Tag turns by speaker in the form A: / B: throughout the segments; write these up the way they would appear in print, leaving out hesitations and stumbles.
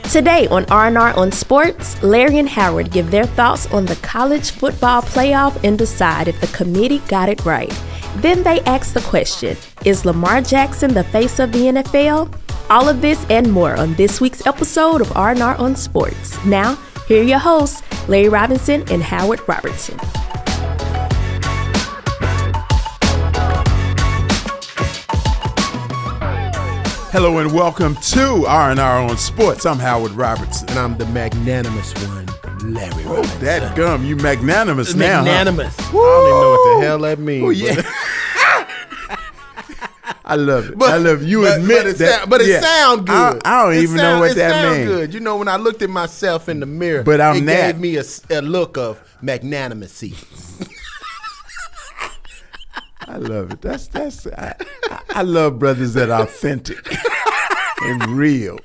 A: Today on R&R on Sports, Larry and Howard give their thoughts on the college football playoff and decide if the committee got it right. Then they ask the question, is Lamar Jackson the face of the NFL? All of this and more on this week's episode of R&R on Sports. Now, here are your hosts, Larry Robinson and Howard Robertson.
B: Hello and welcome to R&R on Sports. I'm Howard Robertson.
C: And I'm the magnanimous one, Larry Robinson.
B: That gum, you magnanimous now,
C: magnanimous.
B: Huh?
C: I don't even know what the hell that means.
B: Oh, yeah. I love it. I love it. You admit that.
C: But it sounds good.
B: I don't even know what that means.
C: Good. You know, when I looked at myself in the mirror,
B: but it
C: gave me a look of magnanimity.
B: I love it. I love brothers that are authentic and real,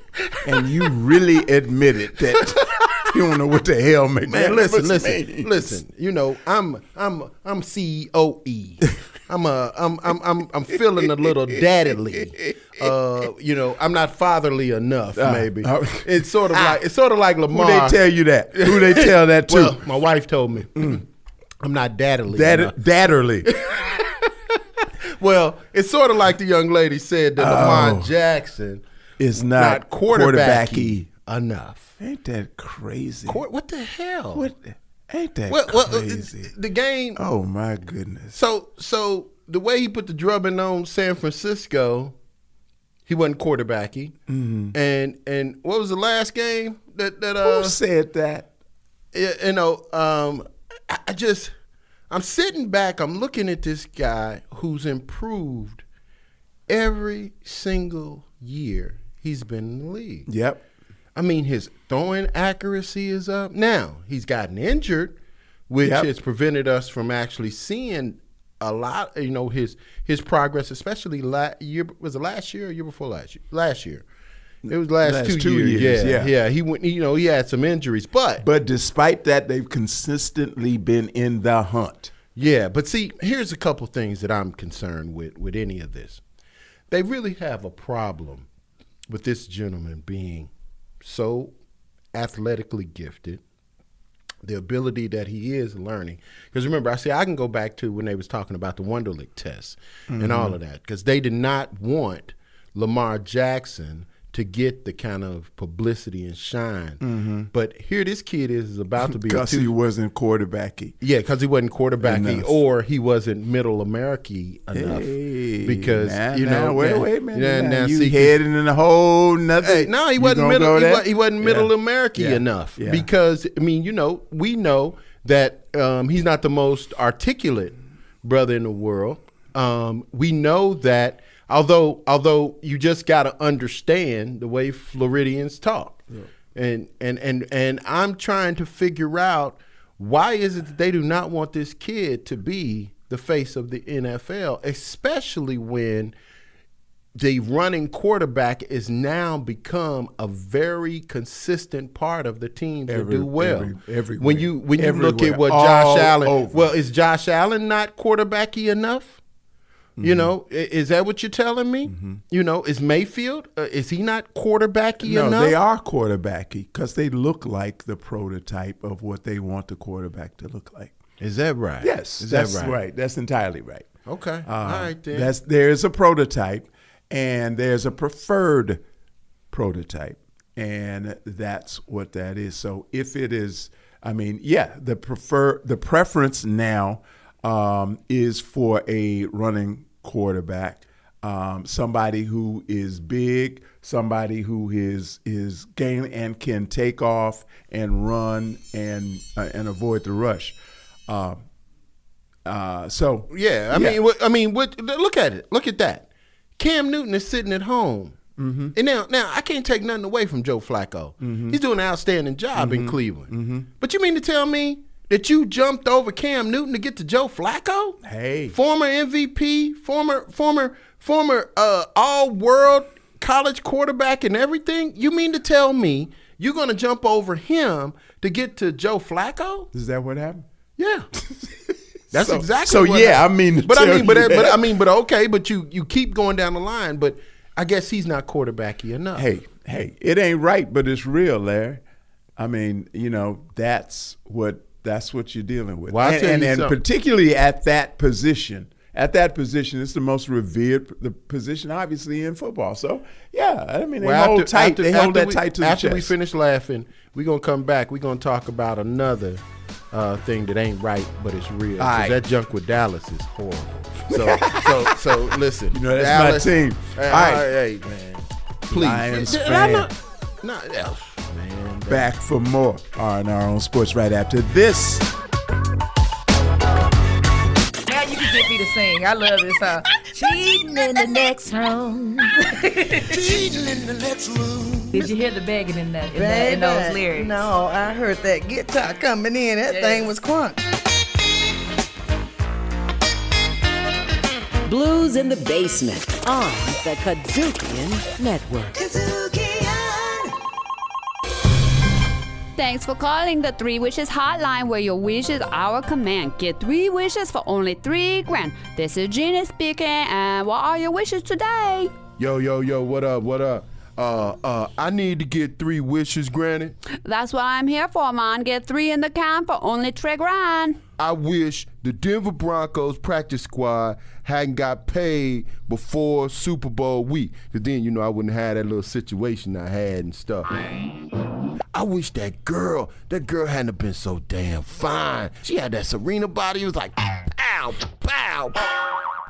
B: and you really admit it that you don't know what the hell magnanimous means.
C: Listen. You know, I'm COE. I'm feeling a little daddily. You know, I'm not fatherly enough. Maybe it's sort of like Lamar.
B: Who they tell you that? Who they tell that to?
C: Well, my wife told me I'm not daddily.
B: Dadderly.
C: Well, it's sort of like the young lady said that Lamar Jackson
B: is not
C: quarterbacky enough.
B: Ain't that crazy?
C: What the hell?
B: Ain't that crazy?
C: The game.
B: Oh my goodness.
C: So the way he put the drubbing on San Francisco, he wasn't quarterbacky. Mm-hmm. And what was the last game that
B: who said that?
C: You know, I'm sitting back, I'm looking at this guy who's improved every single year he's been in the league.
B: Yep.
C: I mean, his throwing accuracy is up. Now, he's gotten injured, which has prevented us from actually seeing a lot, you know, his progress, especially was it last year or year before last year? Last year. It was last two years. Yeah. He went. You know, he had some injuries, but
B: despite that, they've consistently been in the hunt.
C: Yeah, but see, here's a couple things that I'm concerned with any of this. They really have a problem with this gentleman being so athletically gifted, the ability that he is learning. Because remember, I can go back to when they was talking about the Wonderlic test and all of that, because they did not want Lamar Jackson to get the kind of publicity and shine. Mm-hmm. But here this kid is about to be
B: because he wasn't quarterbacky.
C: Yeah, because he wasn't quarterbacky or he wasn't middle American enough.
B: Hey,
C: because
B: wait a minute. Now you heading in a whole nother.
C: Hey, no, he wasn't middle. He wasn't middle American enough. Yeah. Because I mean, you know, we know that he's not the most articulate brother in the world. We know that. Although you just got to understand the way Floridians talk, and I'm trying to figure out why is it that they do not want this kid to be the face of the NFL, especially when the running quarterback is now become a very consistent part of the team to do well. When you look at what Josh Allen, well, is Josh Allen not quarterbacky enough? Mm-hmm. You know, is that what you're telling me? Mm-hmm. You know, is Mayfield, is he not quarterbacky enough?
B: No, they are quarterbacky because they look like the prototype of what they want the quarterback to look like.
C: Is that right?
B: Yes, that's right. That's entirely right.
C: Okay, all right then.
B: There's a prototype and there's a preferred prototype, and that's what that is. So if it is, I mean, the preference now is for a running quarterback, somebody who is big, somebody who is game and can take off and run and avoid the rush. Look at it. Look at that. Cam Newton is sitting at home. Mm-hmm. And now I can't take nothing away from Joe Flacco. Mm-hmm. He's doing an outstanding job in Cleveland. Mm-hmm. But you mean to tell me that you jumped over Cam Newton to get to Joe Flacco? Hey,
C: former MVP, former all-world college quarterback and everything. You mean to tell me you're going to jump over him to get to Joe Flacco?
B: Is that what happened?
C: Yeah. That's exactly
B: so
C: what
B: happened. I mean,
C: but okay, but you keep going down the line. But I guess he's not quarterbacky enough.
B: Hey, it ain't right, but it's real, Larry. I mean, that's what you're dealing with.
C: Well,
B: and particularly at that position. At that position, it's the most revered position, obviously, in football. So, yeah, I mean, they hold that tight to the chest.
C: After we finish laughing, we're going to come back. We're going to talk about another thing that ain't right, but it's real. Because that junk with Dallas is horrible. So listen.
B: That's
C: Dallas,
B: my team. All right.
C: Hey, man. Please.
B: Lions fan.
C: Man.
B: Back for more on our own sports right after this.
D: You can get me to sing. I love this song. Cheating in the next room.
E: Cheating in the next room.
D: Did you hear the begging in those lyrics?
E: No, I heard that guitar coming in. That thing was crunk.
F: Blues in the Basement on the Kazukian Network.
G: Thanks for calling the 3 Wishes hotline, where your wish is our command. Get 3 wishes for only $3,000. This is Jeannie speaking, and what are your wishes today?
C: Yo, what up? I need to get 3 wishes granted.
G: That's what I'm here for, man. Get 3 in the can for only $3,000.
C: I wish the Denver Broncos practice squad hadn't got paid before Super Bowl week. Because then, I wouldn't have that little situation I had and stuff. I wish that girl hadn't have been so damn fine. She had that Serena body. It was like, pow, pow.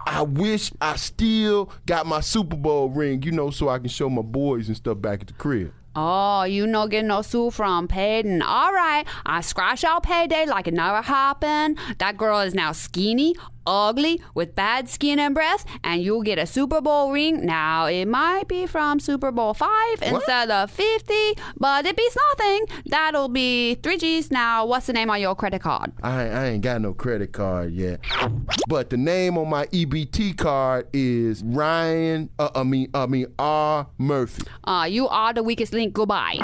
C: I wish I still got my Super Bowl ring, so I can show my boys and stuff back at the crib.
G: Oh, you no get no sue from Peyton. All right, I scratch out payday like it never happened. That girl is now skinny, ugly, with bad skin and breath, and you'll get a Super Bowl ring. Now, it might be from Super Bowl 5 instead of 50, but it beats nothing. That'll be 3Gs. Now, what's the name on your credit card?
C: I ain't got no credit card yet, but the name on my EBT card is Ryan, R. Murphy.
G: You are the weakest link. Goodbye.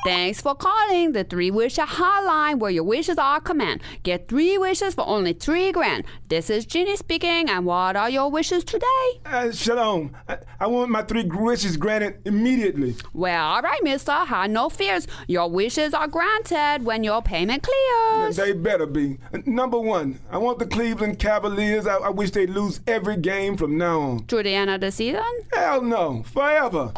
G: Thanks for calling the 3 Wishes hotline, where your wishes are command. Get 3 wishes for only $3,000. This is Jeannie speaking, and what are your wishes today?
H: Shalom. I want my 3 wishes granted immediately.
G: Well, all right, mister. Have no fears. Your wishes are granted when your payment clears.
H: They better be. Number 1, I want the Cleveland Cavaliers. I wish they'd lose every game from now on.
G: To the end of the season?
H: Hell no. Forever.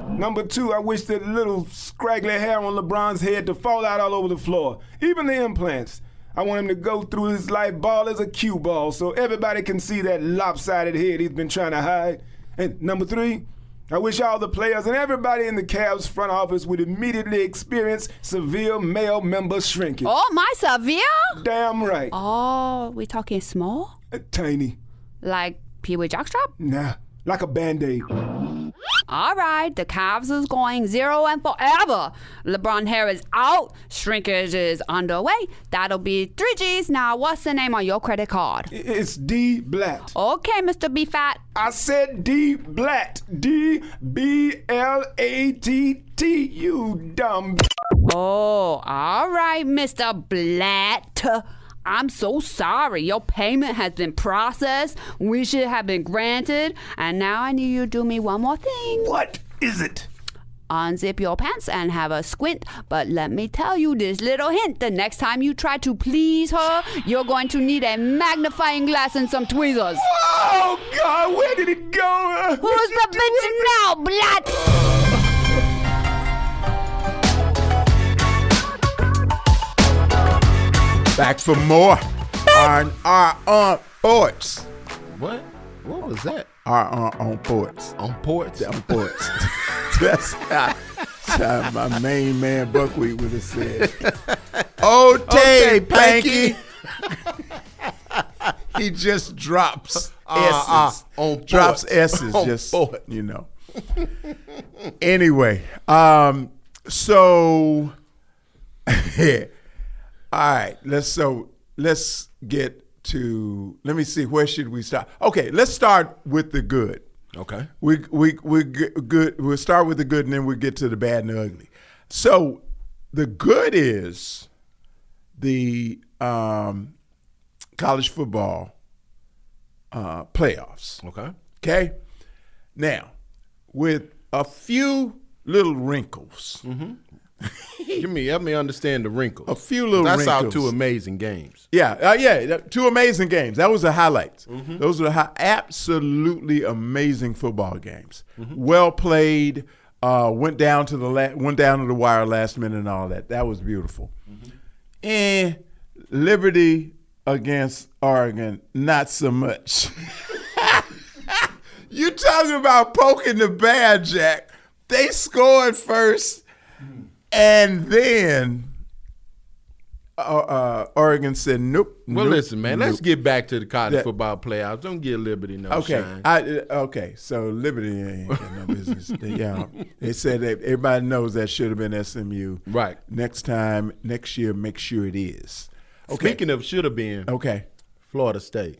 H: Number 2, I wish that little scraggly hair on LeBron's head to fall out all over the floor. Even the implants. I want him to go through his life ball as a cue ball so everybody can see that lopsided head he's been trying to hide. And number 3, I wish all the players and everybody in the Cavs front office would immediately experience severe male member shrinkage.
G: Oh, my severe?
H: Damn right.
G: Oh, we talking small?
H: Tiny.
G: Like Pee-wee jockstrap?
H: Nah, like a Band-Aid.
G: All right, the Cavs is going 0 and forever. LeBron hair is out. Shrinkage is underway. That'll be 3Gs. Now, what's the name on your credit card?
H: It's D. Blatt.
G: Okay, Mr. B. Fat.
H: I said D. Blatt. D-B-L-A-T-T, you dumb.
G: Oh, all right, Mr. Blatt. I'm so sorry. Your payment has been processed. Wishes have been granted. And now I need you to do me one more thing.
H: What is it?
G: Unzip your pants and have a squint. But let me tell you this little hint. The next time you try to please her, you're going to need a magnifying glass and some tweezers.
H: Oh, God, where did it go?
G: Who's the bitch now, Blatt?
B: Back for more on our ports.
C: What was that?
B: Our on ports.
C: On ports?
B: On ports. That's how my main man Buckwheat would have said. Okay, Panky. He just drops S's.
C: On
B: drops
C: ports.
B: S's.
C: On
B: just
C: ports.
B: Anyway, so all right, let's get to, let me see, where should we start? Okay, let's start with the good.
C: Okay.
B: We good. We'll start with the good, and then we'll get to the bad and the ugly. So the good is the college football playoffs.
C: Okay.
B: Okay? Now, with a few little wrinkles.
C: Help me understand the wrinkles.
B: A few little wrinkles.
C: I saw 2 amazing games.
B: Yeah, 2 amazing games. That was the highlights. Those were absolutely amazing football games. Well played. Went down to the wire last minute and all that. That was beautiful. And Liberty against Oregon, not so much. You talking about poking the bear, Jack? They scored first. And then Oregon said, nope.
C: Well, listen, man, let's get back to the college football playoffs. Don't give Liberty no shine.
B: Okay, so Liberty ain't got no business. They said that everybody knows that should have been SMU.
C: Right.
B: Next year, make sure it is.
C: Okay. Speaking of should have been, Florida State.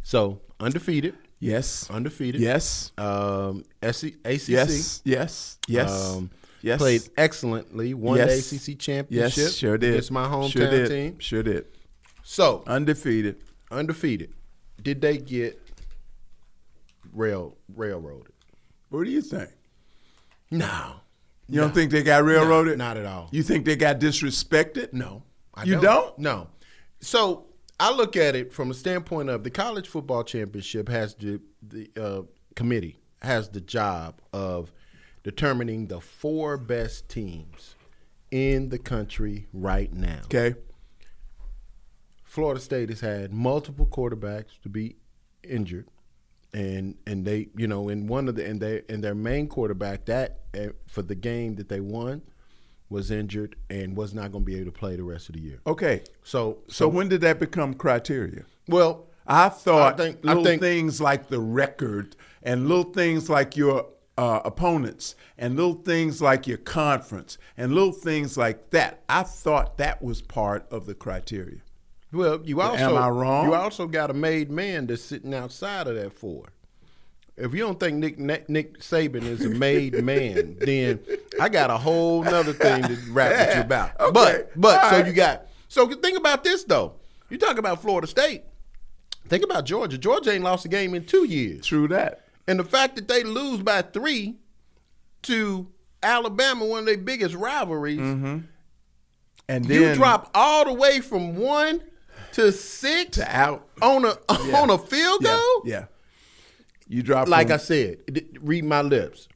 C: So, undefeated.
B: Yes.
C: Undefeated.
B: Yes.
C: ACC.
B: Yes. Yes.
C: Played excellently. Won the ACC championship.
B: Yes, sure did.
C: Against my hometown team.
B: Sure did.
C: So
B: undefeated.
C: Did they get railroaded?
B: What do you think?
C: No.
B: You don't think they got railroaded?
C: Not at all.
B: You think they got disrespected?
C: No.
B: You don't?
C: No. So I look at it from a standpoint of the college football championship has the committee has the job of determining the 4 best teams in the country right now.
B: Okay.
C: Florida State has had multiple quarterbacks to be injured, and they, in one of their main quarterback that for the game that they won was injured and was not going to be able to play the rest of the year.
B: Okay.
C: So
B: when did that become criteria?
C: Well,
B: I thought things like the record and little things like your opponents and little things like your conference and little things like that. I thought that was part of the criteria.
C: Well,
B: am I wrong?
C: You also got a made man that's sitting outside of that 4. If you don't think Nick Saban is a made man, then I got a whole nother thing to rap with you about.
B: Okay.
C: But so think about this though. You talk about Florida State. Think about Georgia. Georgia ain't lost a game in 2 years.
B: True that.
C: And the fact that they lose by 3 to Alabama, one of their biggest rivalries, and then you drop all the way from 1 to 6
B: to out
C: on a field goal.
B: Yeah. You drop
C: I said, read my lips.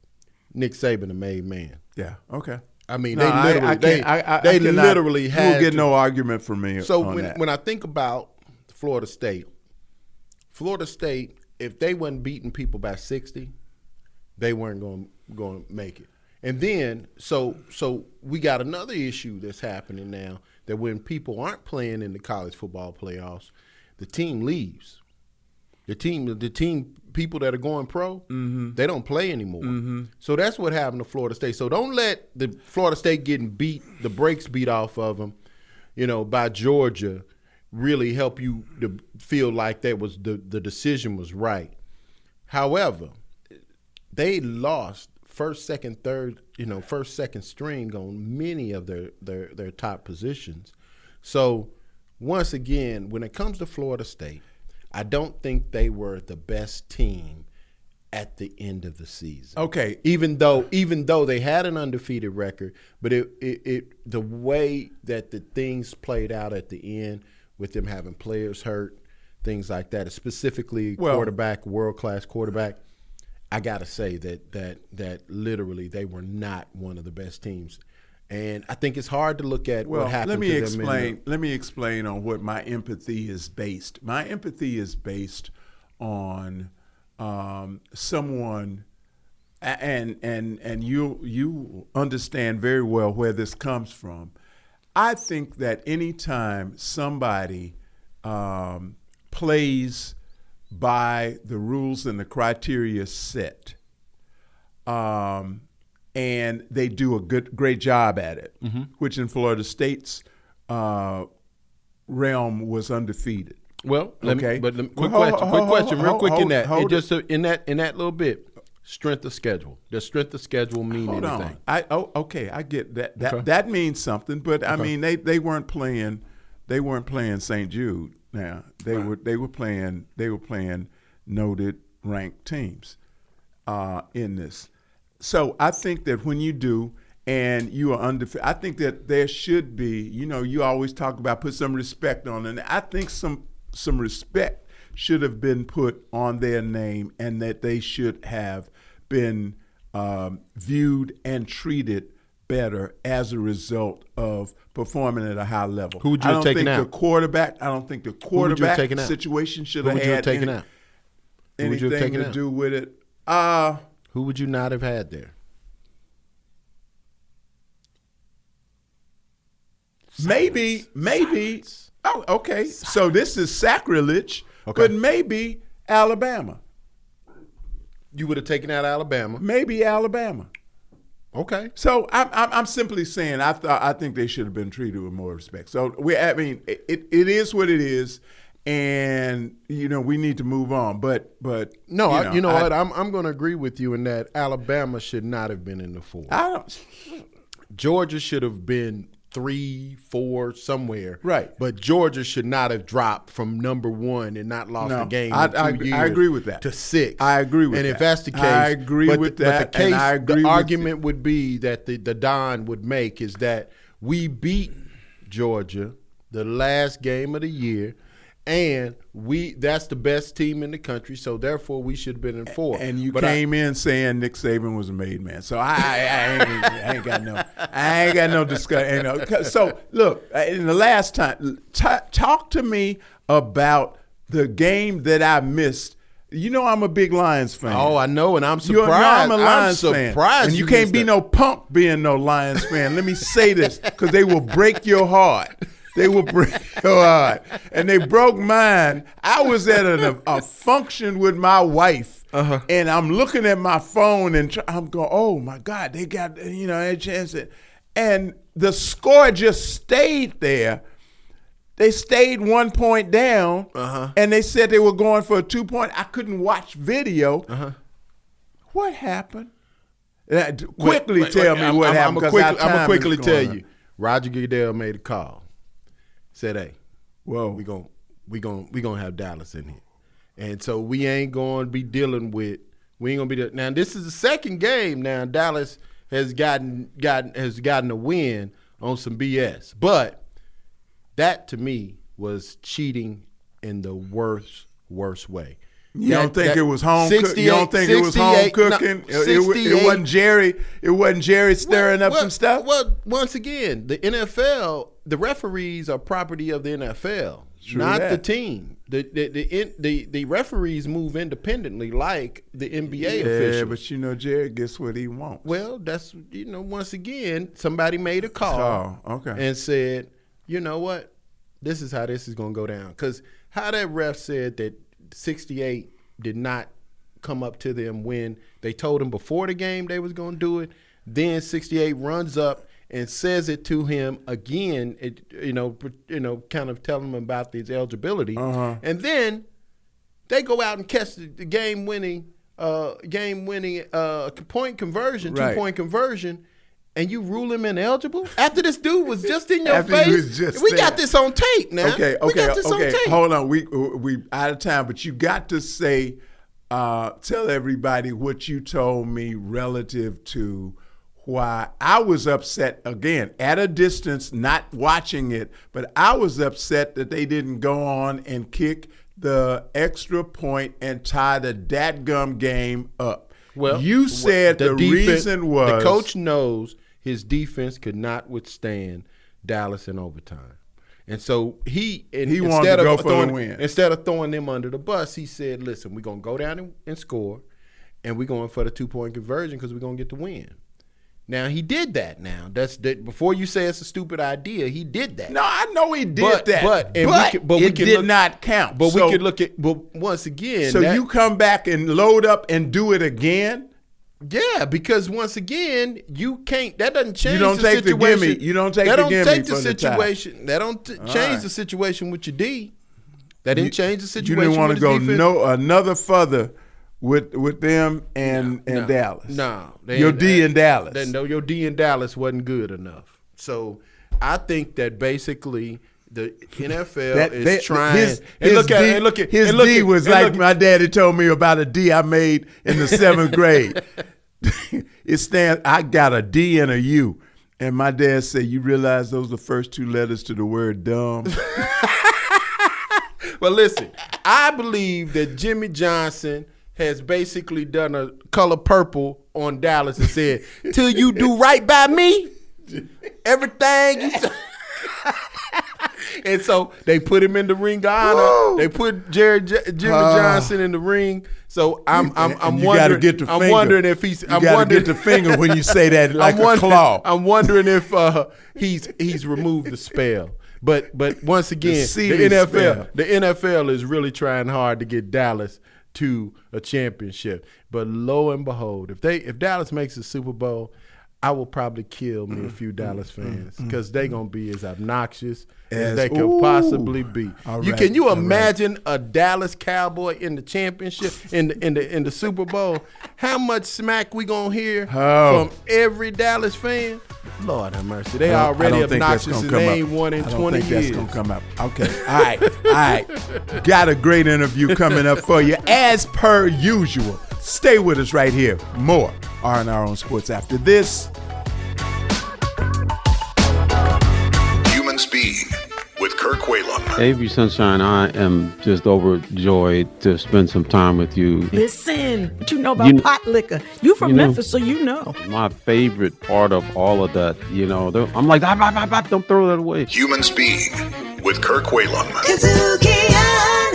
C: Nick Saban, a made man.
B: Yeah. Okay.
C: I mean, they literally had.
B: You will get no argument from me.
C: So
B: on that.
C: when I think about Florida State, if they wasn't beating people by 60, they weren't going to make it. And then so we got another issue that's happening now that when people aren't playing in the college football playoffs, the team leaves. The team people that are going pro, they don't play anymore. So that's what happened to Florida State. So don't let the Florida State getting the brakes beat off of them, by Georgia, really help you to feel like that was the decision was right. However, they lost first, second, string on many of their top positions. So once again, when it comes to Florida State, I don't think they were the best team at the end of the season.
B: Okay.
C: Even though they had an undefeated record, but it the way that the things played out at the end with them having players hurt, things like that, specifically quarterback, world-class quarterback, I got to say that literally they were not one of the best teams. And I think it's hard to look at what happened to them.
B: Let me explain on what my empathy is based. My empathy is based on someone, and you understand very well where this comes from. I think that anytime somebody plays by the rules and the criteria set, and they do a great job at it, which in Florida State's realm was undefeated.
C: Well, quick question, real quick in that little bit. Strength of schedule. Does strength of schedule mean anything?
B: I get that. That means something, but I mean they weren't playing St. Jude. Now they were playing noted ranked teams in this. So I think that when you do, and you are undefeated, I think that there should be, you always talk about put some respect on it. And I think some respect should have been put on their name, and that they should have been viewed and treated better as a result of performing at a high level.
C: Who would you have taken out?
B: I don't think the quarterback situation should have had anything to do with it.
C: Who would you not have had there?
B: Maybe. Oh, okay. So this is sacrilege, but maybe Alabama.
C: You would have taken out Alabama.
B: Maybe Alabama.
C: Okay.
B: So I'm simply saying I think they should have been treated with more respect. So it is what it is, and we need to move on. But
C: no, I'm going to agree with you in that Alabama should not have been in the 4. Georgia should have been 3, 4, somewhere.
B: Right.
C: But Georgia should not have dropped from number 1 and not lost the game in 2 years.
B: I agree with that.
C: To 6.
B: I agree with that.
C: And if that's the case,
B: I agree with that.
C: But the case,
B: and I agree
C: the argument would be that the Don would make is that we beat Georgia the last game of the year, and that's the best team in the country, so therefore we should have been in 4.
B: And you came in saying Nick Saban was a made man. So I ain't got no discussion. So look, in the last time, talk to me about the game that I missed. I'm a big Lions fan.
C: Oh, I know, and I'm surprised.
B: I'm a Lions fan. And you can't be no punk being no Lions fan. Let me say this, because they will break your heart. They will break your heart. And they broke mine. I was at a function with my wife, and I'm looking at my phone, and I'm going, oh, my God, they got, a chance. And the score just stayed there. They stayed 1 point down, and they said they were going for a 2-point. I couldn't watch video. What happened? Quickly tell me what happened.
C: I'm going to quickly tell you. Roger Goodell made a call. Said, hey,
B: whoa,
C: we gonna have Dallas in here, and so we ain't gonna be dealing with. We ain't gonna be now. This is the second game now. Dallas has gotten a win on some BS, but that to me was cheating in the worst way.
B: You don't think it was home cooking? You don't think it was home cooking? It wasn't Jerry. It wasn't Jerry stirring up some stuff.
C: Well, once again, the NFL, the referees are property of the NFL, not the team. The referees move independently, like the NBA officials.
B: Yeah, but Jerry gets what he wants.
C: Well, that's once again, somebody made a call, and said, you know what, this is how this is going to go down. Because how that ref said that 68 did not come up to them when they told him before the game they was going to do it. Then 68 runs up and says it to him again, kind of telling him about his eligibility. And then they go out and catch the game-winning point conversion, 2-point conversion, and you rule him ineligible after this dude was just in your face. We got this on tape now.
B: Okay. Hold on, we out of time, but you got to say, tell everybody what you told me relative to why I was upset, again, at a distance, not watching it, but I was upset that they didn't go on and kick the extra point and tie the dadgum game up. Well, you said the reason was
C: the coach knows his defense could not withstand Dallas in overtime. And so he
B: wanted to go for the win.
C: Instead of throwing them under the bus, he said, listen, we're going to go down and score, and we're going for the 2-point conversion because we're going to get the win. Now, he did that now. Before you say it's a stupid idea, he did that.
B: No, I know he did that. But
C: it
B: did not count.
C: But we could look at, but once again.
B: So you come back and load up and do it again?
C: Yeah, because once again, you can't. That doesn't change.
B: You don't take the gimme. You don't take the gimme from the
C: situation. That don't change the situation with your D. That didn't change the situation.
B: You didn't want to go
C: defense.
B: Another further with them and Dallas.
C: No,
B: your D in Dallas.
C: No, your D in Dallas wasn't good enough. So I think that basically the NFL is trying.
B: His D was like my daddy told me about a D I made in the 7th grade. It stands. I got a D and a U, and my dad said, "You realize those are the first 2 letters to the word dumb."
C: Well, listen, I believe that Jimmy Johnson has basically done a color purple on Dallas and said, "Till you do right by me, everything you." And so they put him in the ring of honor. Whoa. They put Jimmy Johnson in the ring. So I'm wondering.
B: Get the
C: I'm wondering if he's.
B: You got to get the finger when you say that like a claw.
C: I'm wondering if he's removed the spell. But once again, the NFL is really trying hard to get Dallas to a championship. But lo and behold, if Dallas makes the Super Bowl, I will probably kill me a few Dallas fans because they're gonna be as obnoxious as they could possibly be. Can you imagine a Dallas Cowboy in the championship in the Super Bowl? How much smack we gonna hear from every Dallas fan? Lord have mercy. They already obnoxious and they ain't won in 20 years.
B: That's gonna come up. Okay. All right. Got a great interview coming up for you as per usual. Stay with us right here. More R&R on Sports after this.
I: Human Speed with Kirk Whalum.
J: Avery Sunshine, I am just overjoyed to spend some time with you.
E: Listen, what you know about pot liquor? You from Memphis, so you know.
J: My favorite part of all of that, I'm like, don't throw that away.
I: Human Speed with Kirk Whalum.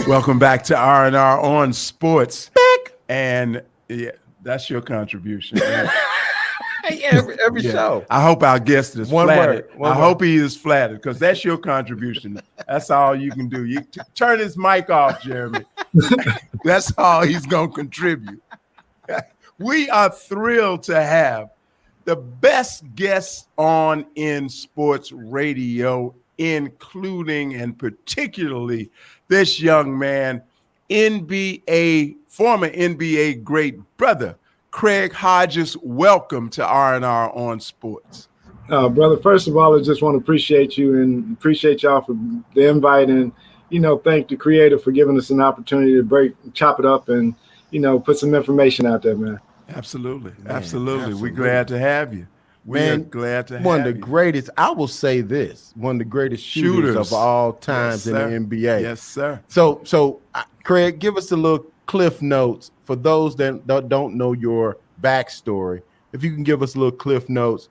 B: Welcome back to R&R on Sports. And yeah, that's your contribution.
C: Every show.
B: I hope our guest is flattered.
C: One
B: I hope he is flattered because that's your contribution. That's all you can do. You turn his mic off, Jeremy. That's all he's going to contribute. We are thrilled to have the best guests on in sports radio, including and particularly this young man, former NBA great brother, Craig Hodges. Welcome to R&R on Sports.
K: Brother, first of all, I just want to appreciate you and appreciate y'all for the invite and, thank the creator for giving us an opportunity to chop it up and, put some information out there, man.
B: Absolutely. We're glad to have you. We're glad to have you.
C: One of the greatest, I will say this, one of the greatest shooters of all times in the NBA.
B: Yes, sir.
C: So Craig, give us a little Cliff Notes for those that don't know your backstory. If you can give us a little Cliff Notes,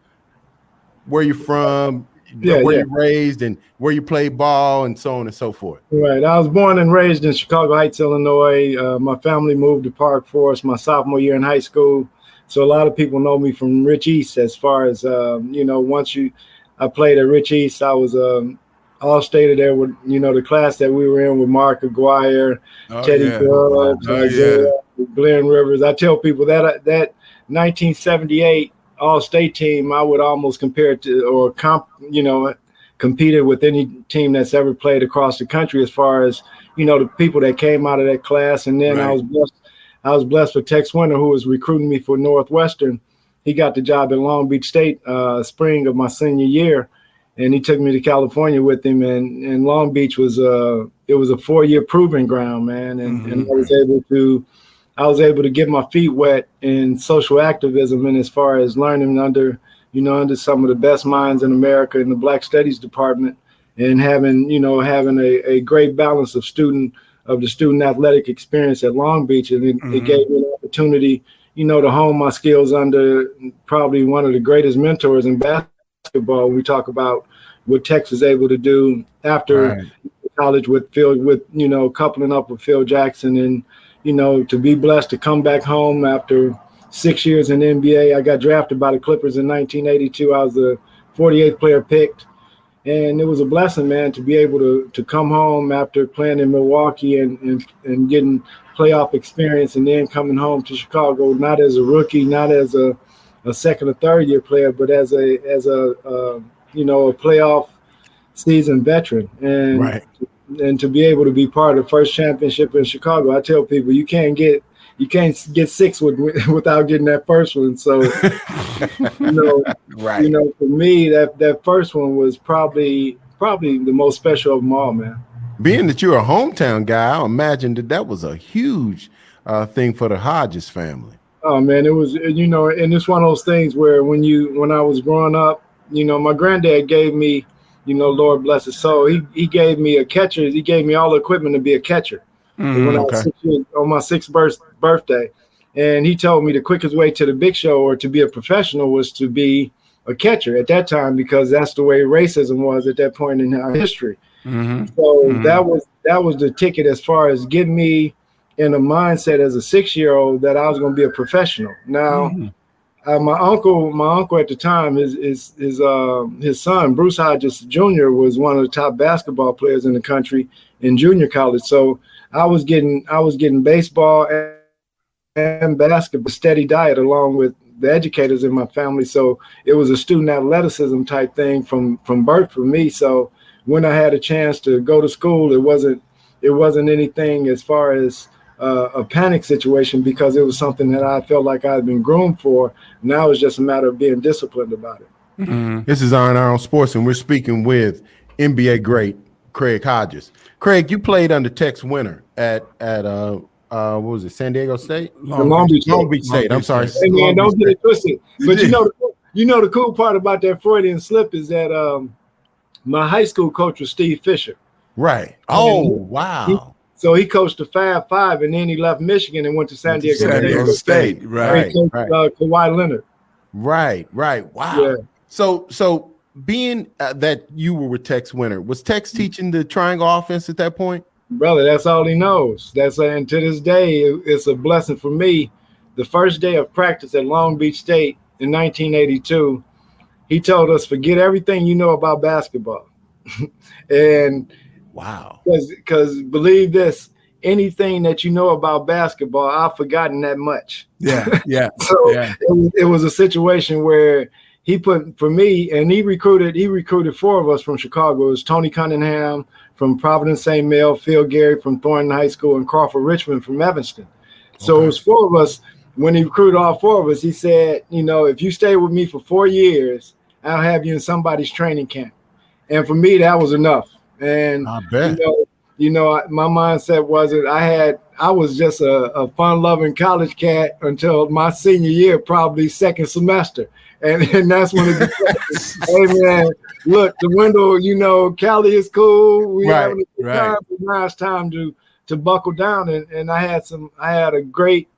C: where you're from, where you're raised, and where you play ball, and so on and so forth.
K: Right. I was born and raised in Chicago Heights, Illinois. My family moved to Park Forest my sophomore year in high school. So a lot of people know me from Rich East as far as, I played at Rich East. I was all stated there with, the class that we were in with Mark Aguirre, Teddy Grubbs, Isaiah, Glenn Rivers. I tell people that 1978 All-State team, I would almost compare it to, or competed with any team that's ever played across the country as far as, the people that came out of that class. And then I was blessed with Tex Winter, who was recruiting me for Northwestern. He got the job at Long Beach State spring of my senior year. And he took me to California with him, and Long Beach was a 4-year proving ground, man. And I was able to get my feet wet in social activism, and as far as learning under some of the best minds in America in the Black Studies department, and having a great balance of the student athletic experience at Long Beach, and it gave me an opportunity, to hone my skills under probably one of the greatest mentors in basketball. We talk about what Tex was able to do after college with coupling up with Phil Jackson, and to be blessed to come back home after 6 years in the NBA. I got drafted by the Clippers in 1982. I was the 48th player picked, and it was a blessing, man, to be able to come home after playing in Milwaukee and getting playoff experience, and then coming home to Chicago, not as a rookie, not as a second or third year player, but as a playoff season veteran, and to be able to be part of the first championship in Chicago. I tell people you can't get 6 without getting that first one. So for me, that first one was probably probably the most special of them all, man.
C: Being that you're a hometown guy, I imagine that was a huge thing for the Hodges family.
K: Oh man, it was, and it's one of those things where when I was growing up, my granddad gave me, Lord bless his soul, he gave me a catcher. He gave me all the equipment to be a catcher when I was 6 years, on my 6th birthday. And he told me the quickest way to the big show or to be a professional was to be a catcher at that time, because that's the way racism was at that point in our history. So that was the ticket as far as getting me in a mindset as a 6-year-old that I was going to be a professional. Now, my uncle at the time, his son Bruce Hodges Jr. was one of the top basketball players in the country in junior college. So I was getting baseball and basketball, steady diet along with the educators in my family. So it was a student athleticism type thing from birth for me. So when I had a chance to go to school, it wasn't anything as far as a panic situation, because it was something that I felt like I had been groomed for. Now it's just a matter of being disciplined about it.
C: This is On Our Own Sports, and we're speaking with NBA great Craig Hodges. Craig, you played under Tex Winter at what was it, San Diego State?
K: Long Beach
C: State. I'm sorry.
K: Hey man, don't get it twisted. But the cool part about that Freudian slip is that my high school coach was Steve Fisher.
C: Right. Oh, wow.
K: So he coached the Fab Five, and then he left Michigan and went to San Diego State.
C: Right.
K: He coached Kawhi Leonard.
C: Right. Wow. Yeah. So being that you were with Tex Winter, was Tex teaching the triangle offense at that point?
K: Brother, that's all he knows. And to this day, it's a blessing for me. The first day of practice at Long Beach State in 1982, he told us, forget everything you know about basketball. And
C: wow.
K: Because believe this, anything that you know about basketball, I've forgotten that much.
B: Yeah.
K: So it was a situation where he put, for me, and he recruited 4 of us from Chicago. It was Tony Cunningham from Providence St. Mel, Phil Gary from Thornton High School, and Crawford Richmond from Evanston. So it was 4 of us. When he recruited all 4 of us, he said, if you stay with me for 4 years, I'll have you in somebody's training camp. And for me, that was enough. And
C: I bet.
K: My mindset wasn't. I was just a fun-loving college cat until my senior year, probably second semester, and that's when it became, hey man, look, the window. Cali is cool. We having a good time. Now it's time to buckle down, and I had a great,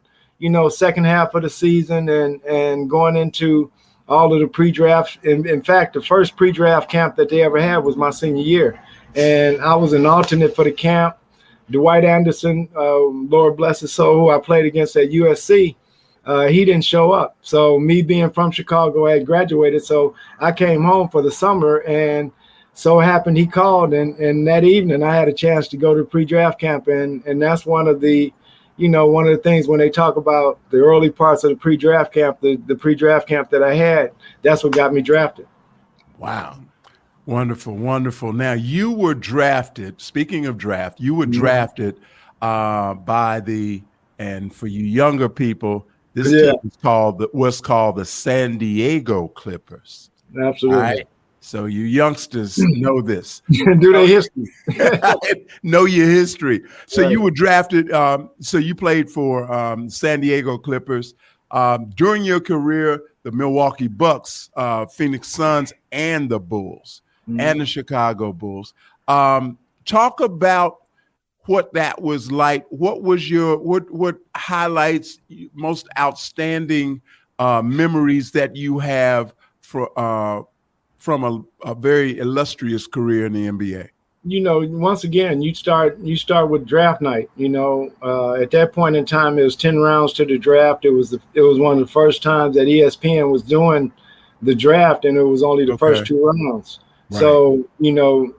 K: second half of the season, and going into all of the pre-drafts. In fact, the first pre-draft camp that they ever had was my senior year. And I was an alternate for the camp. Dwight Anderson, Lord bless his soul, who I played against at USC, he didn't show up. So me being from Chicago, I had graduated. So I came home for the summer, and so it happened he called. And that evening I had a chance to go to pre-draft camp. And that's one of the things when they talk about the early parts of the pre-draft camp, the pre-draft camp that I had, that's what got me drafted.
B: Wow. Wonderful. Now, you were drafted, speaking of draft, you were drafted and for you younger people, this team was called the San Diego Clippers.
K: Absolutely.
B: Right? So you youngsters know this.
K: Do their history.
B: Know your history. So you were drafted, so you played for San Diego Clippers. During your career, the Milwaukee Bucks, Phoenix Suns, and the Bulls. And the Chicago Bulls. Talk about what that was like. What was what highlights most outstanding memories that you have from a very illustrious career in the NBA?
K: Once again, you start with draft night. At that point in time, it was 10 rounds to the draft. It was one of the first times that ESPN was doing the draft, and it was only the first 2 rounds. Right. So,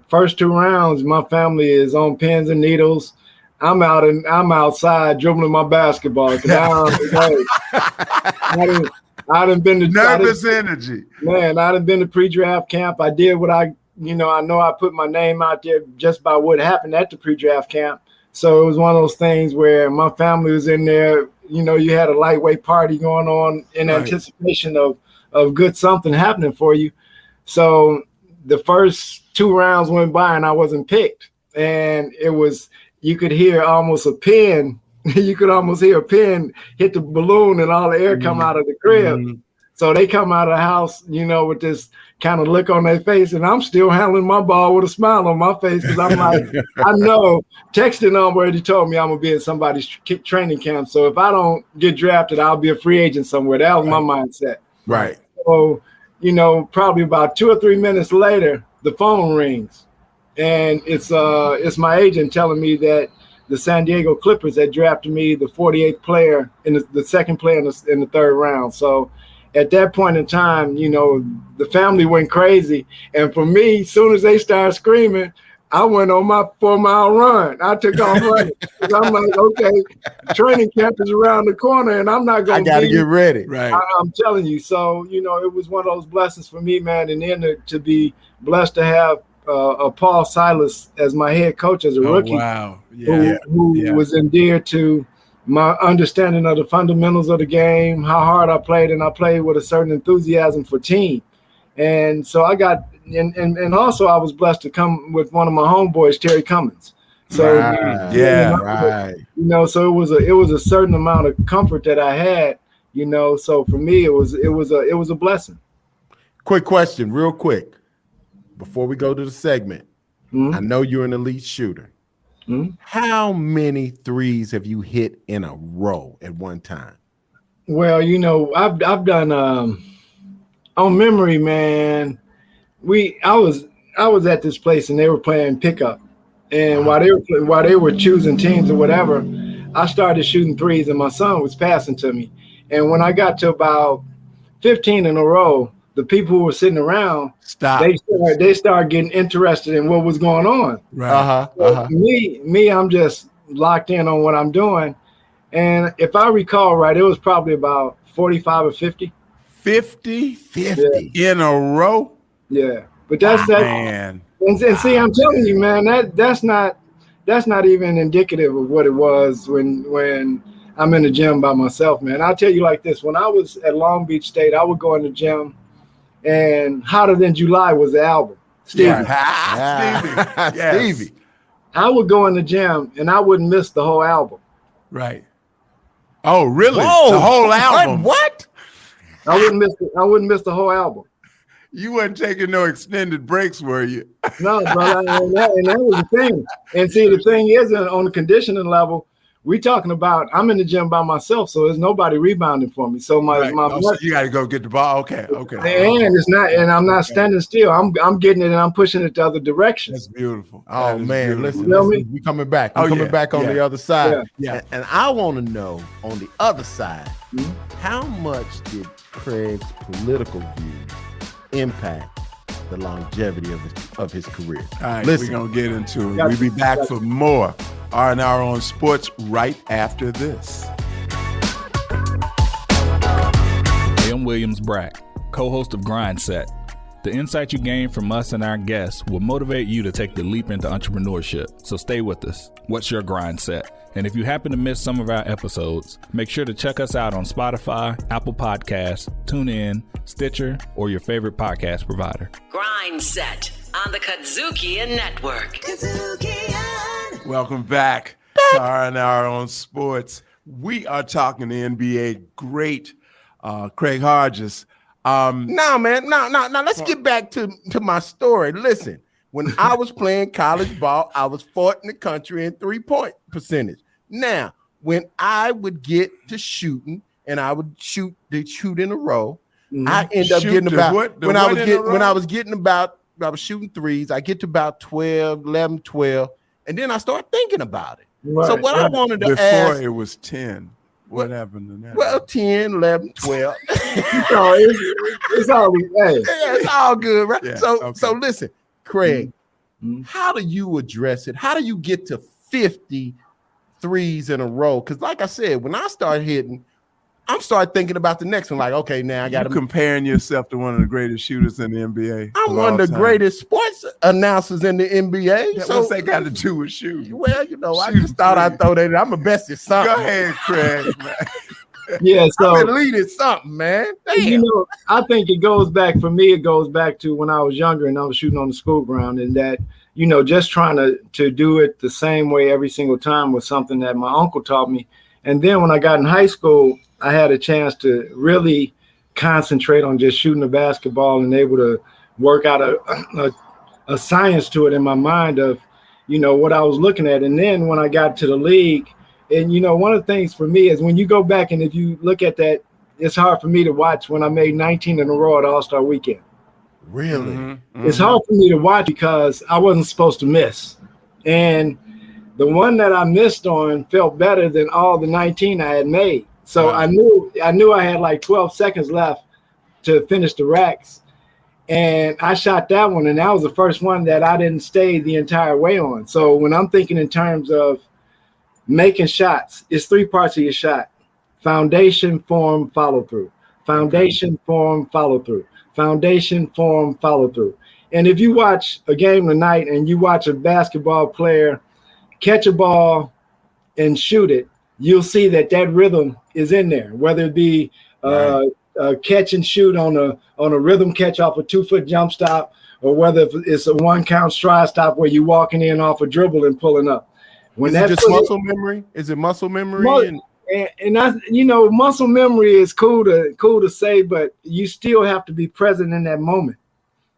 K: first 2 rounds, my family is on pins and needles. I'm outside dribbling my baskall. I done been to
B: nervous energy.
K: Man, I done been to pre-draft camp. I did what I know I put my name out there just by what happened at the pre-draft camp. So it was one of those things where my family was in there. You had a lightweight party going on in anticipation of good something happening for you. So the first 2 rounds went by and I wasn't picked. And you could hear almost a pin. You could almost hear a pin hit the balloon and all the air come out of the crib. Mm-hmm. So they come out of the house, with this kind of look on their face, and I'm still handling my ball with a smile on my face because I'm like, I know texting already told me I'm going to be at somebody's training camp. So if I don't get drafted, I'll be a free agent somewhere. That was my mindset.
B: Right.
K: So, probably about 2 or 3 minutes later, the phone rings, and it's my agent telling me that the San Diego Clippers had drafted me the 48th player and the second player in the 3rd round. So at that point in time, the family went crazy. And for me, as soon as they started screaming, I went on my 4-mile run. I took off running. I'm like, okay, training camp is around the corner, and I'm not going to.
C: I got to get ready.
B: Right.
K: I'm telling you. So, it was one of those blessings for me, man. And then to be blessed to have Paul Silas as my head coach as a rookie.
B: Wow. Yeah.
K: Who was endeared to my understanding of the fundamentals of the game, how hard I played, and I played with a certain enthusiasm for team. And so I got, and also I was blessed to come with one of my homeboys, Terry Cummins. So
B: right.
K: So it was a certain amount of comfort that I had, So for me, it was a blessing.
C: Quick question, real quick, before we go to the segment. I know you're an elite shooter. How many threes have you hit in a row at one time?
K: Well, I've done on memory, man. I was at this place and they were playing pickup, and while they were choosing teams or whatever, I started shooting threes, and my son was passing to me. And when I got to about 15 in a row, the people who were sitting around, they started getting interested in what was going on.
B: Right.
K: So me, I'm just locked in on what I'm doing. And if I recall right, it was probably about 45 or 50.
B: 50 in a row?
K: Yeah. But that's that.
B: Man.
K: And see, I'm telling you, man, that's not even indicative of what it was when I'm in the gym by myself, man. I'll tell you like this. When I was at Long Beach State, I would go in the gym, and Hotter Than July was the album. Stevie.
B: Stevie.
K: I would go in the gym and I wouldn't miss the whole album.
B: Right. Oh, really?
C: Whoa.
B: The whole album?
C: What?
K: I wouldn't miss the whole album.
B: You wasn't taking no extended breaks, were you?
K: No, brother. And that was the thing. And see, the thing is, on the conditioning level, we talking about I'm in the gym by myself, so there's nobody rebounding for me. So
B: so you got to go get the ball. Okay.
K: And it's not, and I'm not standing still. I'm getting it and I'm pushing it the other direction.
B: That's beautiful.
C: Oh man,
B: beautiful.
C: listen, we coming back. We're coming back on the other side.
B: Yeah.
C: And I want to know on the other side, how much did Craig's political views impact the longevity of his career?
B: All right, we're going to get into it. We'll be back for more R&R on Sports right after this.
L: Hey, I'm Williams Brack, co-host of Grind Set. The insight you gain from us and our guests will motivate you to take the leap into entrepreneurship. So stay with us. What's your grind set? And if you happen to miss some of our episodes, make sure to check us out on Spotify, Apple Podcasts, TuneIn, Stitcher, or your favorite podcast provider.
F: Grind Set on the Kadzukian Network.
B: Welcome back to R&R on Sports. We are talking to NBA great Craig Hodges.
C: No, man. Let's get back to my story. Listen, when I was playing college ball, I was fourth in the country in 3-point percentage. Now, when I would get to shooting and I would shoot in a row, I end up getting about I was shooting threes. I get to about 12, 11, 12, and then I start thinking about it.
K: Right.
C: So what I wanted to
B: Before
C: ask,
B: it was 10. What happened to that?
C: Well, 10, 11, 12.
K: It's
C: all good, right?
B: Yeah,
C: So listen, Craig, how do you address it? How do you get to 50 threes in a row? Because like I said, when I start hitting, I'm start thinking about the next one. Like, okay, now I got to
B: comparing yourself to one of the greatest shooters in the NBA.
C: I'm one of the greatest sports announcers in the NBA.
B: Yeah,
C: so
B: what's that got to do with shooting?
C: Well, I just thought I'd throw that in. I'm a bestest son.
B: Go ahead, Craig.
K: Yeah, so
C: I've been leading something, man. Damn.
K: You know, I think it goes back for me. It goes back to when I was younger and I was shooting on the school ground, and that just trying to do it the same way every single time was something that my uncle taught me. And then when I got in high school, I had a chance to really concentrate on just shooting the basketball and able to work out a science to it in my mind of what I was looking at. And then when I got to the league, and one of the things for me is when you go back and if you look at that, it's hard for me to watch when I made 19 in a row at All-Star Weekend.
C: Really?
B: Mm-hmm.
K: It's hard for me to watch because I wasn't supposed to miss. And the one that I missed on felt better than all the 19 I had made. So
B: Wow.
K: I knew I had like 12 seconds left to finish the racks. And I shot that one, and that was the first one that I didn't stay the entire way on. So when I'm thinking in terms of making shots, it's 3 parts of your shot: foundation, form, follow through. Foundation, form, follow through. Foundation, form, follow through. And if you watch a game tonight and you watch a basketball player catch a ball and shoot it, you'll see that rhythm is in there, whether it be catch and shoot on a rhythm catch off a 2-foot jump stop, or whether it's a 1-count stride stop where you're walking in off a dribble and pulling up.
C: Is it just muscle memory? Is it muscle memory?
K: And I, muscle memory is cool to say, but you still have to be present in that moment.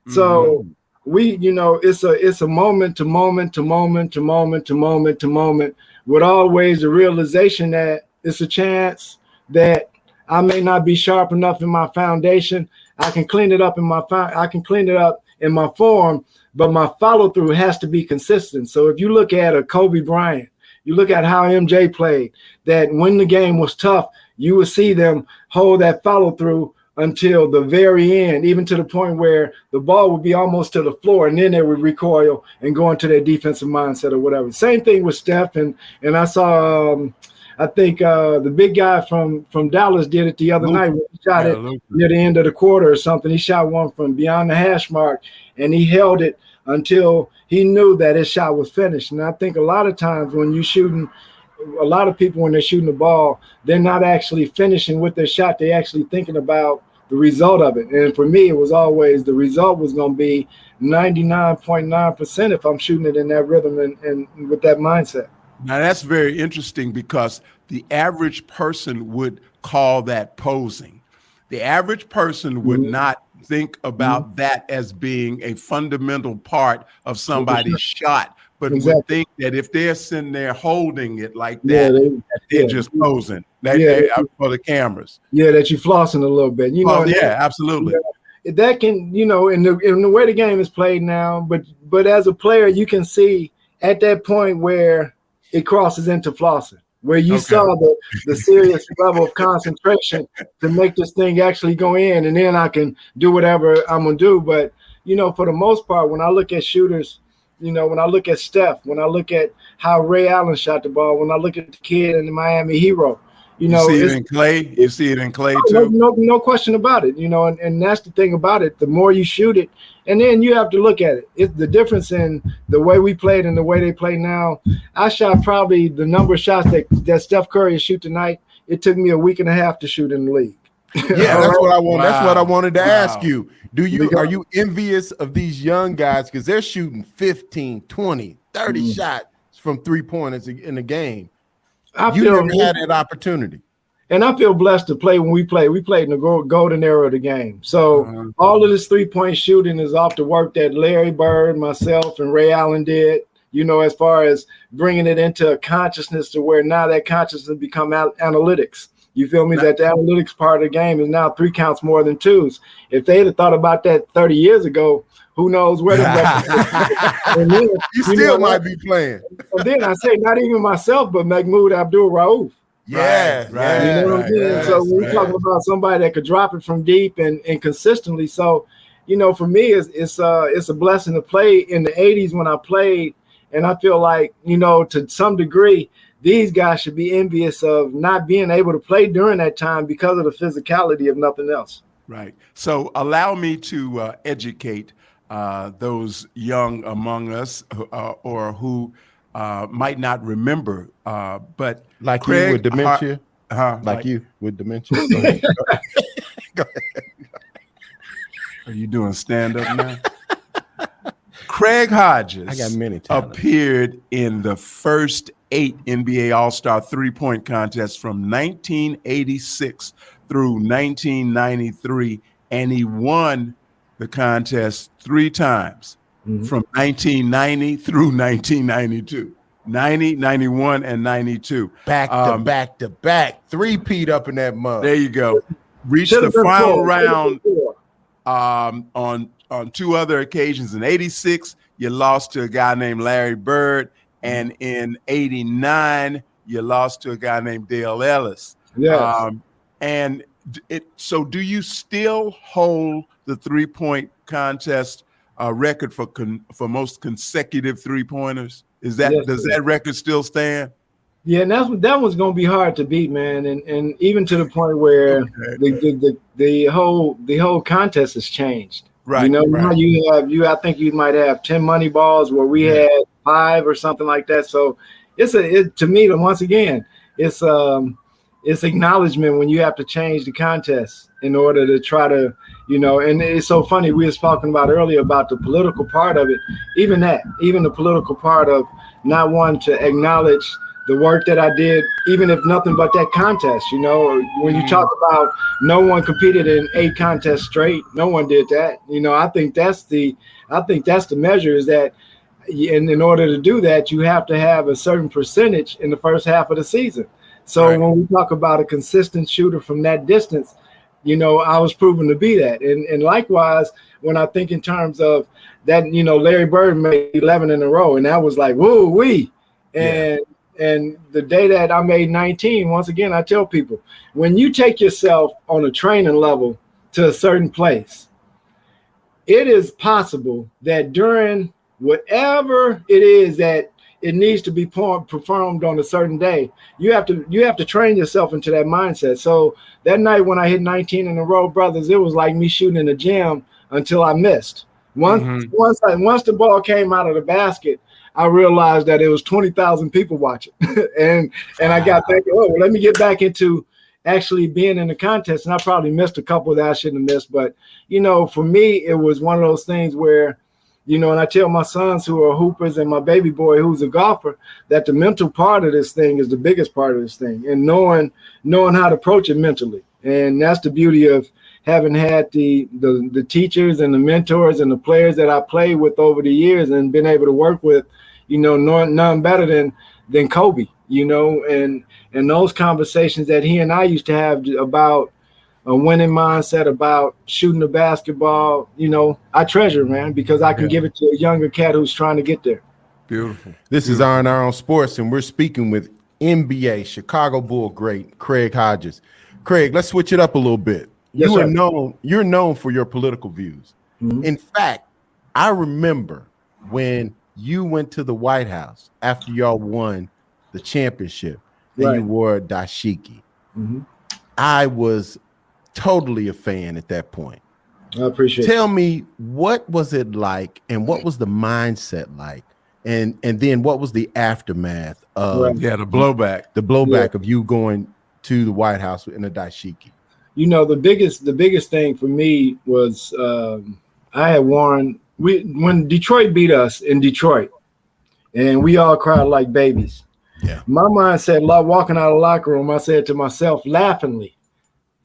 K: So it's a moment to moment to moment to moment to moment to moment, with always the realization that it's a chance that I may not be sharp enough in my foundation. I can clean it up in my form, but my follow through has to be consistent. So if you look at a Kobe Bryant, you look at how MJ played, that when the game was tough, you would see them hold that follow through until the very end, even to the point where the ball would be almost to the floor, and then they would recoil and go into their defensive mindset or whatever. Same thing with Steph, and I saw I think the big guy from Dallas did it the other night when he shot it near the end of the quarter or something. He shot one from beyond the hash mark, and he held it until he knew that his shot was finished. And I think a lot of times when you're shooting, a lot of people when they're shooting the ball, they're not actually finishing with their shot. They're actually thinking about the result of it. And for me, it was always the result was going to be 99.9% if I'm shooting it in that rhythm and with that mindset.
B: Now, that's very interesting because the average person would call that posing. The average person would not think about that as being a fundamental part of somebody's shot, but would think that if they're sitting there holding it like that, they're just posing for the cameras.
K: Yeah, that you're flossing a little bit.
B: Absolutely.
K: That can, in the way the game is played now, but as a player, you can see at that point where it crosses into flossing, where you saw the serious level of concentration to make this thing actually go in, and then I can do whatever I'm going to do. But, for the most part, when I look at shooters, when I look at Steph, when I look at how Ray Allen shot the ball, when I look at the kid in the Miami Hero,
B: you see it in Clay. You see it in Clay too.
K: No question about it. And that's the thing about it. The more you shoot it, and then you have to look at it. It's the difference in the way we played and the way they play now. I shot probably the number of shots that Steph Curry shoot tonight. It took me a week and a half to shoot in the league.
C: Yeah, that's what I want. Wow. That's what I wanted to ask you. Are you envious of these young guys because they're shooting 15, 20, 30 shots from 3-pointers in the game? You never had that opportunity.
K: And I feel blessed to play when we play. We played in the golden era of the game. So all of this 3-point shooting is off the work that Larry Bird, myself, and Ray Allen did, as far as bringing it into a consciousness to where now that consciousness become analytics. You feel me? That the analytics part of the game is now 3 counts more than 2s. If they'd have thought about that 30 years ago, who knows where
C: you still might be playing.
K: And then I say not even myself, but Mahmoud Abdul-Rauf.
C: Yeah, right.
K: You know what I'm saying? So we're talking about somebody that could drop it from deep and consistently. So, for me, it's a blessing to play in the 80s when I played. And I feel like, to some degree, these guys should be envious of not being able to play during that time because of the physicality of nothing else.
B: Right. So allow me to educate those young among us or who might not remember. But
C: like
B: Craig,
C: you with dementia. Like you with dementia. Go ahead. Go ahead.
B: Are you doing stand-up now? Craig Hodges
C: I got many
B: appeared in the first 8 NBA All-Star three-point contests from 1986 through 1993, and he won the contest 3 times from 1990 through 1992. 90, 91, and 92.
C: Back to back. 3-peat up in that mug.
B: There you go. Reached the final round on 2 other occasions. In 86, you lost to a guy named Larry Bird. And in 89, you lost to a guy named Dale Ellis.
K: Yes.
B: So do you still hold the three-point contest record for most consecutive three-pointers? Does that record still stand?
K: Yeah, and that one's going to be hard to beat, man, and even to the point where the whole contest has changed.
B: Right.
K: You know,
B: right.
K: I think you might have 10 money balls where we had 5 or something like that. So to me, once again, it's acknowledgement when you have to change the contest in order to try to, and it's so funny. We were talking about earlier about the political part of it. Even the political part of not wanting to acknowledge the work that I did, even if nothing but that contest, when you talk about no one competed in 8 contests straight, no one did that. I think that's the measure is that, in order to do that, you have to have a certain percentage in the first half of the season. So when we talk about a consistent shooter from that distance, I was proven to be that. And likewise, when I think in terms of that, Larry Bird made 11 in a row, and that was like, woo-wee. And the day that I made 19, once again, I tell people, when you take yourself on a training level to a certain place, it is possible that during whatever it is that it needs to be performed on a certain day, you have to train yourself into that mindset. So that night when I hit 19 in a row, brothers, it was like me shooting in the gym until I missed. Once the ball came out of the basket, I realized that it was 20,000 people watching. and I got back, let me get back into actually being in the contest. And I probably missed a couple that I shouldn't have missed. But, for me, it was one of those things where, and I tell my sons who are hoopers and my baby boy who's a golfer that the mental part of this thing is the biggest part of this thing, and knowing how to approach it mentally. And that's the beauty of having had the teachers and the mentors and the players that I played with over the years and been able to work with, none better than Kobe, and those conversations that he and I used to have about a winning mindset, about shooting the basketball, I treasure, man, because I can give it to a younger cat who's trying to get there.
B: Beautiful.
C: This is Iron Iron Sports, and we're speaking with NBA Chicago Bull great Craig Hodges. Craig, let's switch it up a little bit.
K: Yes,
C: You're known for your political views. Mm-hmm. In fact, I remember when you went to the White House after y'all won the championship and you wore a dashiki.
K: Mm-hmm.
C: I was totally a fan at that point.
K: I appreciate it.
C: Tell me, what was it like and what was the mindset like? And then what was the aftermath of
B: the blowback
C: of you going to the White House in a dashiki?
K: The biggest thing for me was I had worn when Detroit beat us in Detroit, and we all cried like babies.
C: Yeah.
K: My mindset, walking out of the locker room, I said to myself laughingly,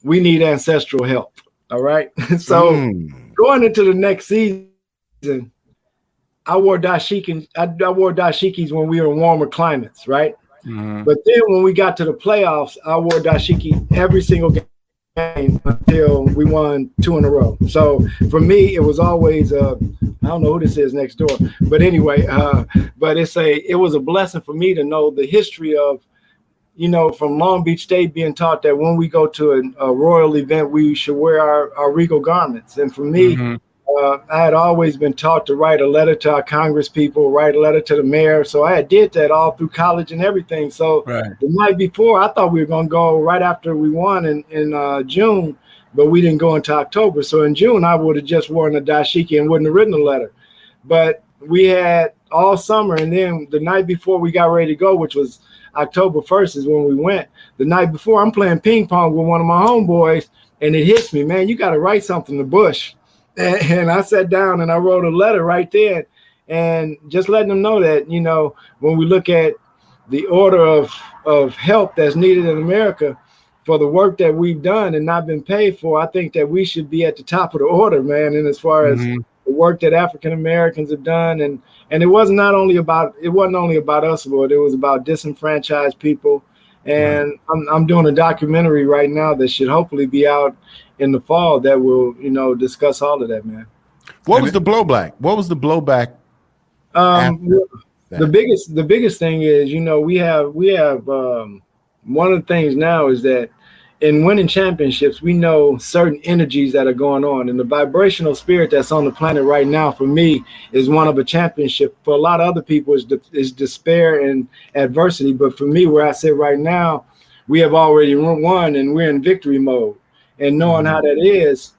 K: we need ancestral help. All right. So going into the next season, I wore dashikis. I wore dashikis when we were in warmer climates, right?
B: Mm-hmm.
K: But then when we got to the playoffs, I wore dashiki every single game until we won 2 in a row. So for me, it was always I don't know who this is next door, but anyway, but it was a blessing for me to know the history of, from Long Beach State being taught that when we go to a royal event, we should wear our regal garments. And for me, I had always been taught to write a letter to our Congress people, write a letter to the mayor. So I did that all through college and everything. So the night before, I thought we were going to go right after we won in June, but we didn't go into October. So in June, I would have just worn a dashiki and wouldn't have written a letter. But we had all summer. And then the night before we got ready to go, which was October 1st is when we went. The night before, I'm playing ping pong with one of my homeboys, and it hits me, man, you got to write something to Bush. And I sat down and I wrote a letter right there, and just letting them know that, you know, when we look at the order of help that's needed in America for the work that we've done and not been paid for, I think that we should be at the top of the order, man. And as far as the work that African Americans have done, and it wasn't only about us, but it was about disenfranchised people. And I'm doing a documentary right now that should hopefully be out in the fall that will, you know, discuss all of that, man.
C: What was the blowback?
K: The biggest thing is, you know, we have one of the things now is that in winning championships, we know certain energies that are going on, and the vibrational spirit that's on the planet right now for me is one of a championship. For a lot of other people is despair and adversity, but for me, where I sit right now, we have already won and we're in victory mode. And knowing how that is,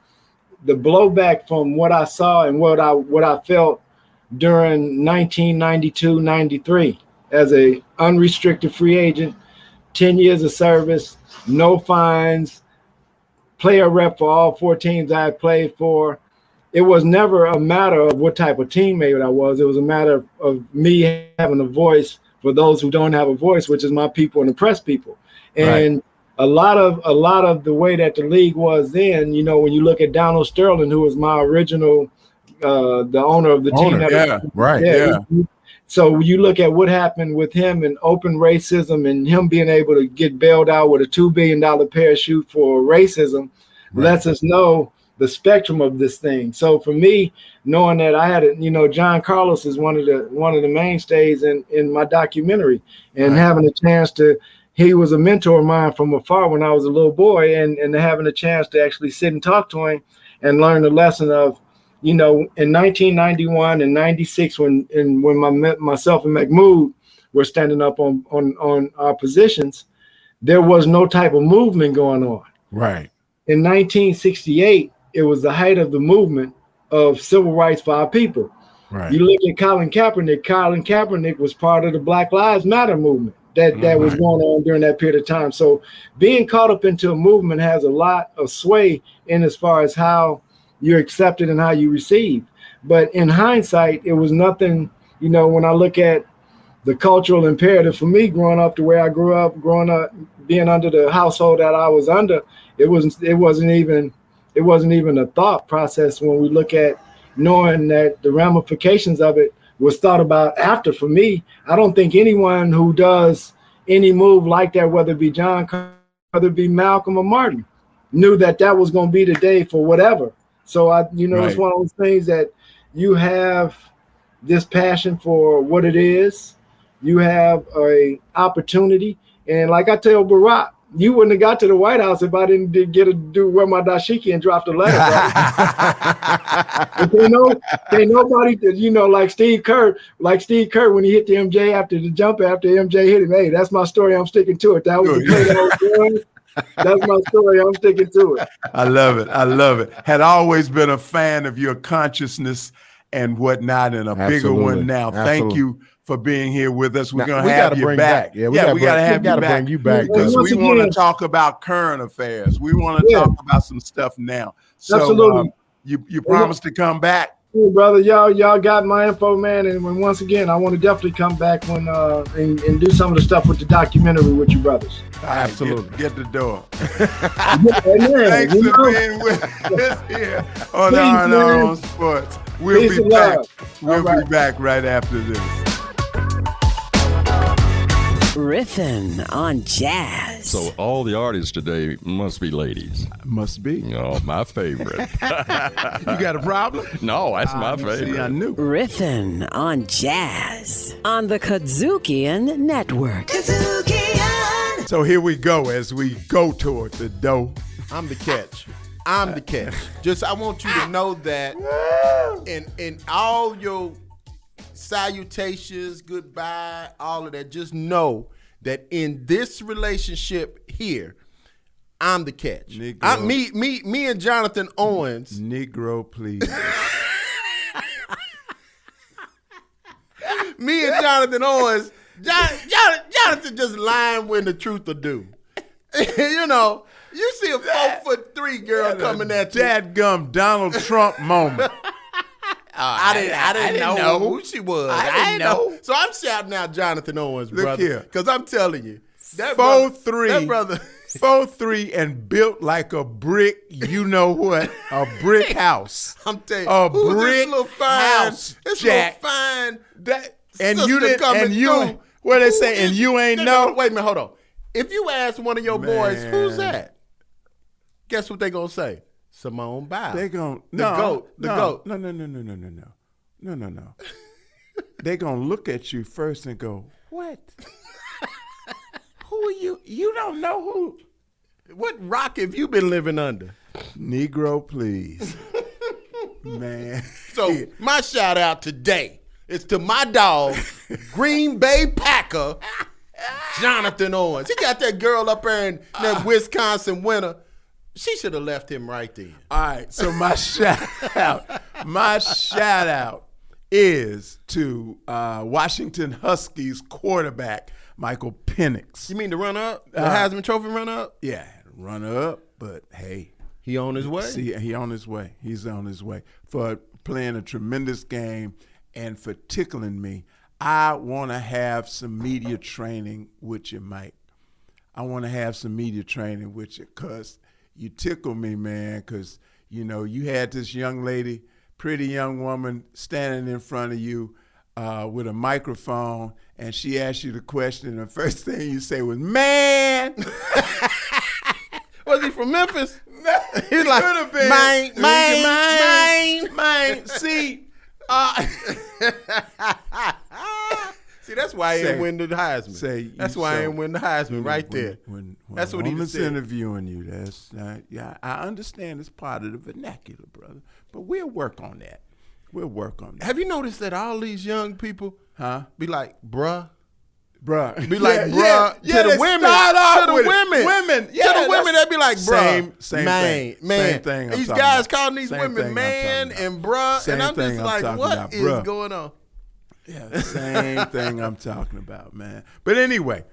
K: the blowback from what I saw and what I felt during 1992-93 as a unrestricted free agent, 10 years of service, no fines, player rep for all 4 teams I had played for. It was never a matter of what type of teammate I was. It was a matter of me having a voice for those who don't have a voice, which is my people and the press people. And a lot of the way that the league was then, you know, when you look at Donald Sterling, who was my original, the owner of the team. So you look at what happened with him and open racism and him being able to get bailed out with a $2 billion parachute for racism lets us know the spectrum of this thing. So for me, knowing that I had, you know, John Carlos is one of the mainstays in my documentary, and having a chance to, he was a mentor of mine from afar when I was a little boy, and having a chance to actually sit and talk to him and learn the lesson of, you know, in 1991 and 96, when myself and Mahmoud were standing up on our positions, there was no type of movement going on.
C: Right.
K: In 1968, it was the height of the movement of civil rights for our people.
C: Right.
K: You look at Colin Kaepernick. Colin Kaepernick was part of the Black Lives Matter movement that was going on during that period of time. So being caught up into a movement has a lot of sway in as far as how you're accepted and how you receive. But in hindsight, it was nothing, you know, when I look at the cultural imperative for me growing up the way I grew up, being under the household that I was under, it wasn't even a thought process when we look at knowing that the ramifications of it was thought about after. For me, I don't think anyone who does any move like that, whether it be John, whether it be Malcolm or Martin, knew that was going to be the day for whatever. So it's one of those things that you have this passion for what it is. You have a opportunity, and like I tell Barack, you wouldn't have got to the White House if I didn't get to wear my dashiki and drop the letter. Ain't nobody, you know, like Steve Kerr when he hit the MJ after the jumper after MJ hit him. Hey, that's my story. I'm sticking to it. That was the play that I was doing. That's my story. I'm sticking to it.
B: I love it. Had always been a fan of your consciousness and whatnot, and a bigger one now. Thank you for being here with us. We're going to have you back.
C: Yeah, we got to bring you back
B: because we want to talk about current affairs. We want to talk about some stuff now. So
K: absolutely.
B: You promised to come back.
K: Yeah, brother, y'all got my info, man. And once again, I want to definitely come back when and do some of the stuff with the documentary with you brothers.
C: Absolutely.
B: Get the door.
K: Thanks
B: for being with us here on R&R on Sports. We'll be back. We'll be back right after this.
F: Riffin' on jazz.
M: So all the artists today must be ladies.
B: Must be.
M: Oh, my favorite.
C: You got a problem?
M: No, that's my favorite.
B: See, I knew.
F: Riffin' on jazz on the Kazukian Network. Kazukian.
B: So here we go as we go toward the dough.
C: I'm the catch. Just I want you to know that in all your salutations, goodbye, all of that, just know that in this relationship here, I'm the catch. Me and Jonathan Owens.
B: Negro, please.
C: Me and Jonathan Owens Jonathan just lying when the truth will do. You know, you see a 4'3" girl coming at you.
B: Dadgum Donald Trump moment.
C: I didn't know who she was. I didn't know. So I'm shouting out Jonathan Owens, brother. Because I'm telling you, that
B: 4'3", 4'3", and built like a brick. You know what? A brick house.
C: I'm telling you,
B: a
C: who's
B: brick
C: this little fine,
B: house.
C: this
B: Jack.
C: little fine.
B: And you didn't. And you. What they say? And you ain't know.
C: Wait a minute. Hold on. If you ask one of your boys, who's that? Guess what they gonna say? Simone Biles.
B: They gonna
C: goat.
B: No. They gonna look at you first and go, "What? Who are you? You don't know who?
C: What rock have you been living under?
B: Negro, please, man."
C: So my shout out today is to my dog, Green Bay Packer, Jonathan Owens. He got that girl up there in that Wisconsin winter. She should have left him right there.
B: All right, so my shout out is to Washington Huskies quarterback Michael Penix.
C: You mean the runner-up? The Heisman Trophy runner-up?
B: Yeah, runner-up, but hey.
C: He on his way?
B: See, he on his way. He's on his way for playing a tremendous game and for tickling me. I want to have some media training with you, Mike. I want to have some media training with you because you tickle me, man, because, you know, you had this young lady, pretty young woman, standing in front of you with a microphone, and she asked you the question, and the first thing you say was, man.
C: Was he from Memphis?
B: No,
C: he's like,
B: could have been. Mine. See,
C: see, that's why I ain't win the Heisman. That's why I ain't win the Heisman right there. That's what he was
B: interviewing you. That's yeah. I understand it's part of the vernacular, brother. But we'll work on that.
C: Have you noticed that all these young people, be like, bruh? Be like, bruh, to the women. Women, they be like, bruh. Same thing. These guys calling these women man and bruh, and I'm just like, what is going on?
B: Yeah, same thing I'm talking about, man. But anyway,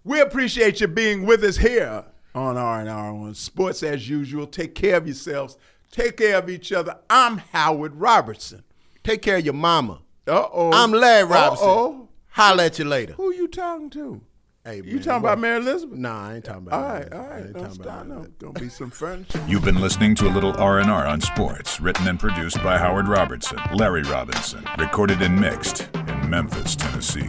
B: we appreciate you being with us here on R&R on Sports as usual. Take care of yourselves. Take care of each other. I'm Howard Robertson.
C: Take care of your mama.
B: Uh-oh.
C: I'm Larry Robertson. Holla at you later.
B: Who you talking to?
C: Hey, man,
B: you talking about Mary Elizabeth?
C: Nah, I ain't talking about
B: All right. Don't stop. No, gonna be some furniture.
N: You've been listening to a little R&R on sports, written and produced by Howard Robertson, Larry Robinson, recorded and mixed in Memphis, Tennessee.